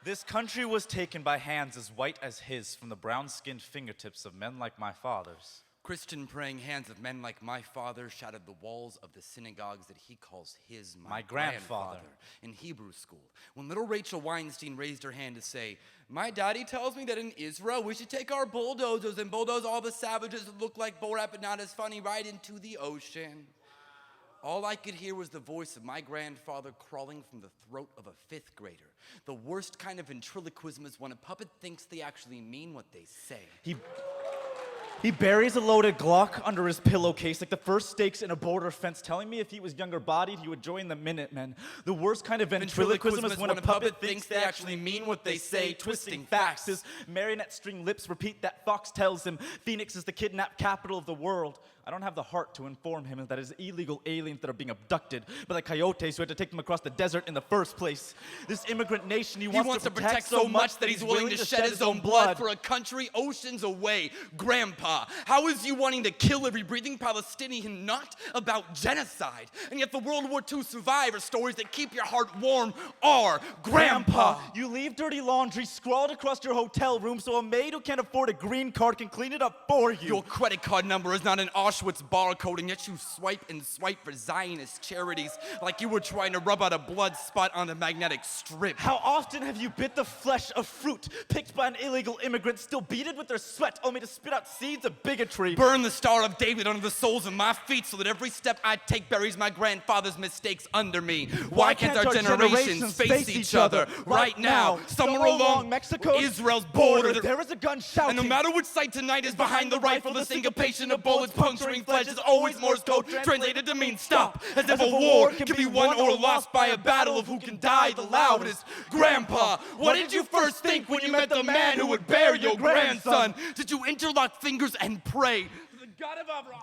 This country was taken by hands as white as his from the brown-skinned fingertips of men like my father's. Christian praying hands of men like my father shattered the walls of the synagogues that he calls his, my grandfather, in Hebrew school. When little Rachel Weinstein raised her hand to say, my daddy tells me that in Israel we should take our bulldozers and bulldoze all the savages that look like Borat but not as funny right into the ocean. All I could hear was the voice of my grandfather crawling from the throat of a fifth grader. The worst kind of ventriloquism is when a puppet thinks they actually mean what they say. He buries a loaded Glock under his pillowcase like the first stakes in a border fence, telling me if he was younger-bodied, he would join the Minutemen. The worst kind of ventriloquism is when a puppet thinks they actually mean what they say, twisting facts. His marionette string lips repeat that Fox tells him Phoenix is the kidnapped capital of the world. I don't have the heart to inform him that it's illegal aliens that are being abducted by the coyotes who had to take them across the desert in the first place. This immigrant nation he wants to protect so much that he's willing to shed his own blood for a country oceans away. Grandpa, how is you wanting to kill every breathing Palestinian not about genocide? And yet the World War II survivor stories that keep your heart warm are Grandpa. You leave dirty laundry scrawled across your hotel room so a maid who can't afford a green card can clean it up for you. Your credit card number is not an Auschwitz barcode, and yet you swipe and swipe for Zionist charities like you were trying to rub out a blood spot on a magnetic strip. How often have you bit the flesh of fruit picked by an illegal immigrant, still beaded with their sweat, only to spit out seeds of bigotry? Burn the Star of David under the soles of my feet so that every step I take buries my grandfather's mistakes under me. Why can't our generations face each other right now? Somewhere along Mexico's Israel's border, there is a gun shouting. And no matter which side tonight is behind the rifle, the syncopation of bullets puncturing flesh is always Morse code, translated to mean stop. As if a war can be won or lost by a battle of who can die the loudest. Grandpa, what did you first think when you met the man who would bear your grandson? Did you interlock fingers and pray?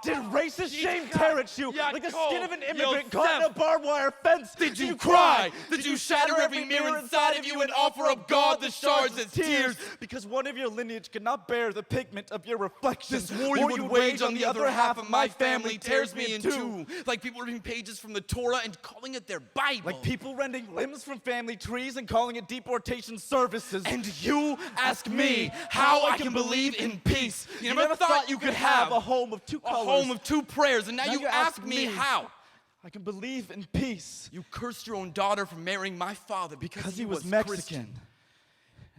Did racist shame tear at you like the skin of an immigrant caught in a barbed wire fence? Did you cry? Did you shatter every mirror inside of you and offer up God the shards as tears? Because one of your lineage cannot bear the pigment of your reflection. This war you would wage on the other half of my family tears me in two. Like people reading pages from the Torah and calling it their Bible. Like people rending limbs from family trees and calling it deportation services. And you ask me how I can believe in peace. You never thought you could have a home of two colors. A home of two prayers, and now you ask me how. I can believe in peace. You cursed your own daughter for marrying my father because he was Mexican. Christian.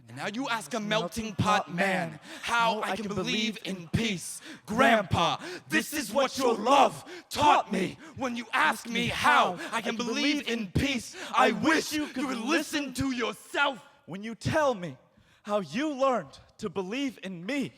And now you ask a melting pot man how I can believe in peace. Grandpa, this is what your love taught me. When you ask me how I can believe in peace, I wish you could listen to yourself. When you tell me how you learned to believe in me,